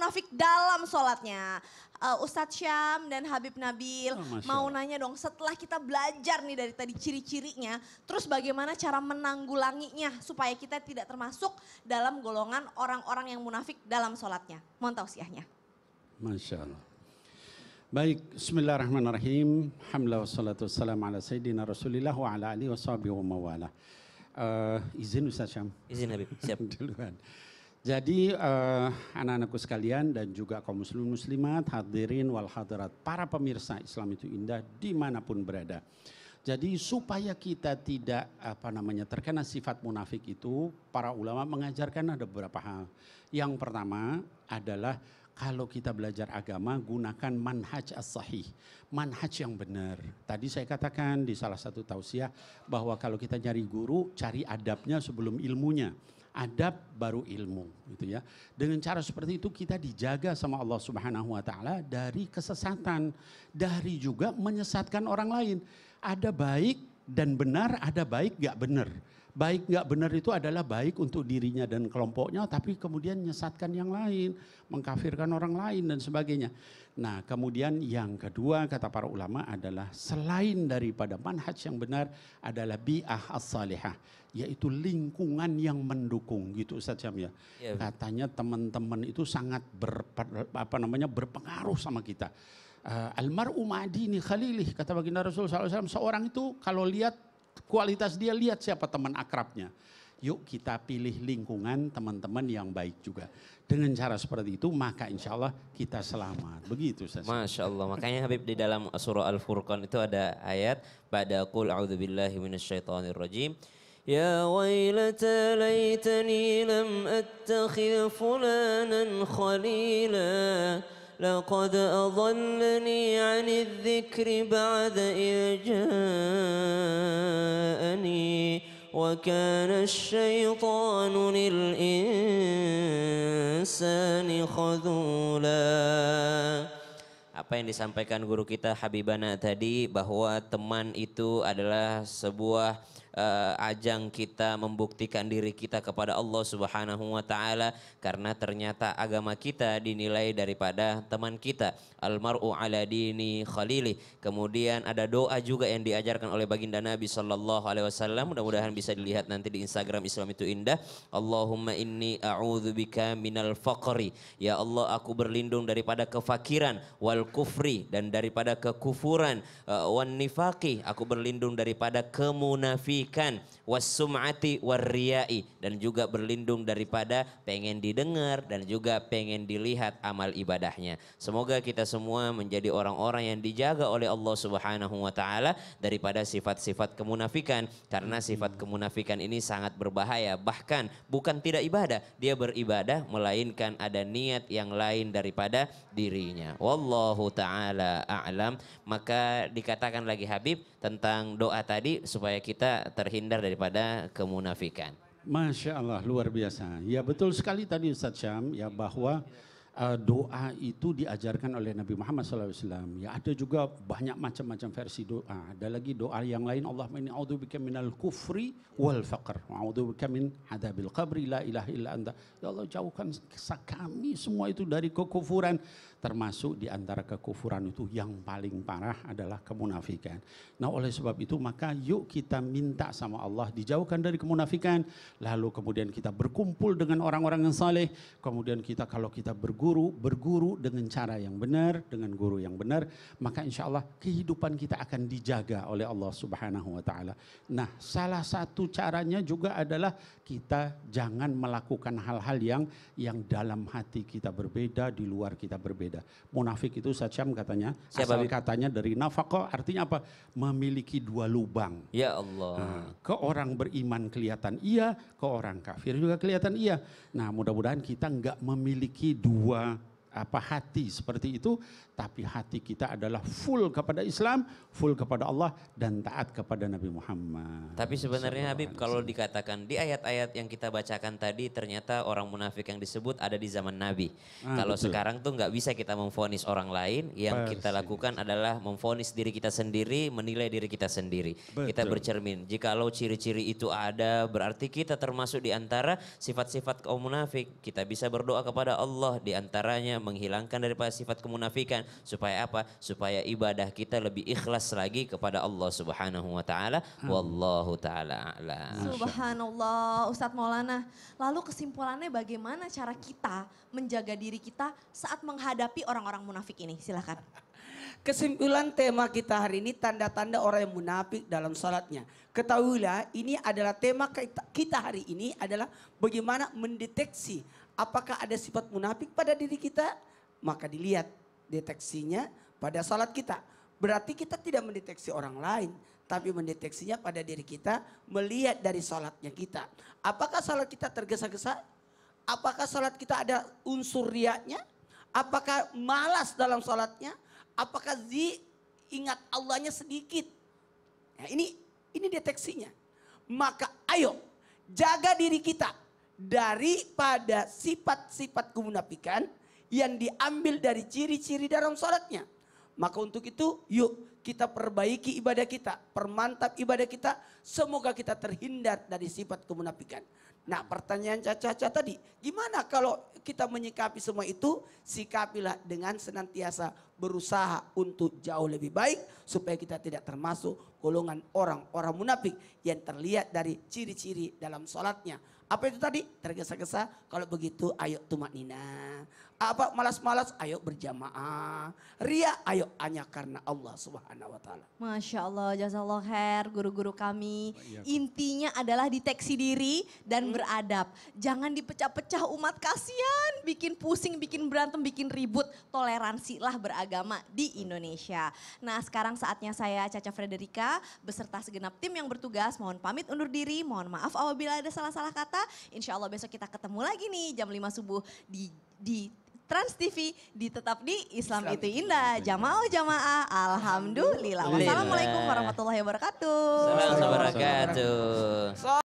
munafik dalam sholatnya. Ustadz Syam dan Habib Nabil mau nanya dong, setelah kita belajar nih dari tadi ciri-cirinya, terus bagaimana cara menanggulanginya supaya kita tidak termasuk dalam golongan orang-orang yang munafik dalam sholatnya. Mohon tausiahnya. Masya Allah. Baik, bismillahirrahmanirrahim. Alhamdulillah wassalatu wassalamu ala sayyidina rasulillah wa ala alihi wa sahbihi wa mawala. Izin Ustaz Syam. Izin Habib, siap. Duluan. Jadi anak-anakku sekalian dan juga kaum muslim muslimat, hadirin wal hadirat, para pemirsa Islam itu indah dimanapun berada. Jadi supaya kita tidak terkena sifat munafik itu, para ulama mengajarkan ada beberapa hal. Yang pertama adalah kalau kita belajar agama gunakan manhaj as-sahih, manhaj yang benar. Tadi saya katakan di salah satu tausiah bahwa kalau kita nyari guru, cari adabnya sebelum ilmunya. Adab baru ilmu, gitu ya. Dengan cara seperti itu kita dijaga sama Allah Subhanahu wa taala dari kesesatan, dari juga menyesatkan orang lain. Ada baik dan benar, ada baik gak benar. Baik gak benar itu adalah baik untuk dirinya dan kelompoknya, tapi kemudian menyesatkan yang lain, mengkafirkan orang lain dan sebagainya. Nah, kemudian yang kedua kata para ulama adalah selain daripada manhaj yang benar adalah bi'ah as-salihah, yaitu lingkungan yang mendukung, gitu Ustaz Syam ya. Katanya teman-teman itu sangat berpengaruh sama kita. Almar'u ma'adini khalilih, kata baginda Rasulullah SAW, seorang itu kalau lihat kualitas dia, lihat siapa teman akrabnya. Yuk kita pilih lingkungan teman-teman yang baik juga. Dengan cara seperti itu maka insya Allah kita selamat. Begitu Ustaz. Masya Allah. Makanya Habib di dalam surah Al-Furqan itu ada ayat pada qul a'udzubillahi minasyaitonirrajim. Ya wailata laitani lam attakhidh fulanan khalila. لقد أضلني عن الذكر بعد إذ جاءني وكان الشيطان للإنسان خذولا. Apa yang disampaikan guru kita Habibana tadi, bahwa teman itu adalah sebuah ajang kita membuktikan diri kita kepada Allah Subhanahu wa taala, karena ternyata agama kita dinilai daripada teman kita. Almar'u ala dini khalili. Kemudian ada doa juga yang diajarkan oleh baginda Nabi sallallahu alaihi wasallam, mudah-mudahan bisa dilihat nanti di Instagram Islam itu indah. Allahumma inni a'udzubika minal faqri. Ya Allah, aku berlindung daripada kefakiran, wal kufri, dan daripada kekufuran, wan nifaqi, aku berlindung daripada kemunafikan, wassum'ati warriyai, dan juga berlindung daripada pengen didengar dan juga pengen dilihat amal ibadahnya. Semoga kita semua menjadi orang-orang yang dijaga oleh Allah Subhanahu wa taala daripada sifat-sifat kemunafikan, karena sifat kemunafikan ini sangat berbahaya. Bahkan bukan tidak ibadah, dia beribadah melainkan ada niat yang lain daripada dirinya. Wallahu taala a'lam. Maka dikatakan lagi Habib tentang doa tadi supaya kita terhindar daripada kemunafikan. Masya Allah, luar biasa. Ya betul sekali tadi Ustaz Syam, ya bahwa doa itu diajarkan oleh Nabi Muhammad SAW. Ya ada juga banyak macam-macam versi doa. Ada lagi doa yang lain, Allahumma inni a'udzubika minal kufri wal faqr wa a'udzubika min adzabil qabri la ilaha illa anta. Ya Allah, jauhkan kami semua itu dari kekufuran. Termasuk di antara kekufuran itu yang paling parah adalah kemunafikan. Nah oleh sebab itu maka yuk kita minta sama Allah dijauhkan dari kemunafikan. Lalu kemudian kita berkumpul dengan orang-orang yang saleh. Kemudian kita kalau kita berguru dengan cara yang benar, dengan guru yang benar, maka insya Allah kehidupan kita akan dijaga oleh Allah Subhanahu wa taala. Nah, salah satu caranya juga adalah kita jangan melakukan hal-hal yang dalam hati kita berbeda, di luar kita berbeda. Munafik itu Syam katanya, asal katanya dari nafaqah, artinya apa? Memiliki dua lubang. Ya Allah. Nah, ke orang beriman kelihatan iya, ke orang kafir juga kelihatan iya. Nah mudah-mudahan kita enggak memiliki dua hati seperti itu, tapi hati kita adalah full kepada Islam, full kepada Allah dan taat kepada Nabi Muhammad. Tapi sebenarnya Habib, kalau dikatakan di ayat-ayat yang kita bacakan tadi, ternyata orang munafik yang disebut ada di zaman Nabi. Kalau betul. sekarang tuh nggak bisa kita memvonis orang lain, yang kita lakukan adalah memvonis diri kita sendiri, menilai diri kita sendiri. Kita bercermin, jikalau ciri-ciri itu ada, berarti kita termasuk di antara sifat-sifat kaum munafik. Kita bisa berdoa kepada Allah, di antaranya menghilangkan daripada sifat kemunafikan. Supaya apa? Supaya ibadah kita lebih ikhlas lagi kepada Allah Subhanahu wa taala. Wallahu taala a'lam. Subhanallah, Ustadz Maulana. Lalu kesimpulannya bagaimana cara kita menjaga diri kita saat menghadapi orang-orang munafik ini? Silakan. Kesimpulan tema kita hari ini, tanda-tanda orang yang munafik dalam salatnya. Ketahuilah ini adalah tema kita hari ini adalah bagaimana mendeteksi apakah ada sifat munafik pada diri kita. Maka dilihat deteksinya pada salat kita. Berarti kita tidak mendeteksi orang lain, tapi mendeteksinya pada diri kita, melihat dari salatnya kita. Apakah salat kita tergesa-gesa? Apakah salat kita ada unsur riaknya? Apakah malas dalam salatnya? Apakah ingat Allahnya sedikit? Nah, ini deteksinya. Maka ayo jaga diri kita daripada sifat-sifat kemunafikan yang diambil dari ciri-ciri dalam salatnya. Maka untuk itu yuk kita perbaiki ibadah kita, permantap ibadah kita. Semoga kita terhindar dari sifat kemunafikan. Nah, pertanyaan Caca tadi, gimana kalau kita menyikapi semua itu? Sikapilah dengan senantiasa berusaha untuk jauh lebih baik supaya kita tidak termasuk golongan orang-orang munafik yang terlihat dari ciri-ciri dalam salatnya. Apa itu tadi? Tergesa-gesa. Kalau begitu ayo tumaknina. Apa malas-malas? Ayo berjamaah. Ria, ayo hanya karena Allah Subhanahu wa taala. Masya Allah, jazakallah khair guru-guru kami. Intinya adalah deteksi diri dan beradab. Jangan dipecah-pecah umat, kasihan. Bikin pusing, bikin berantem, bikin ribut. Toleransilah beragama di Indonesia. Nah, sekarang saatnya saya Caca Frederica beserta segenap tim yang bertugas. Mohon pamit undur diri, mohon maaf apabila ada salah-salah kata. Insya Allah besok kita ketemu lagi nih jam 5 subuh di Trans TV, tetap di Islam itu indah. Jamaah, alhamdulillah. Wassalamualaikum warahmatullahi wabarakatuh. Assalamualaikum warahmatullahi wabarakatuh.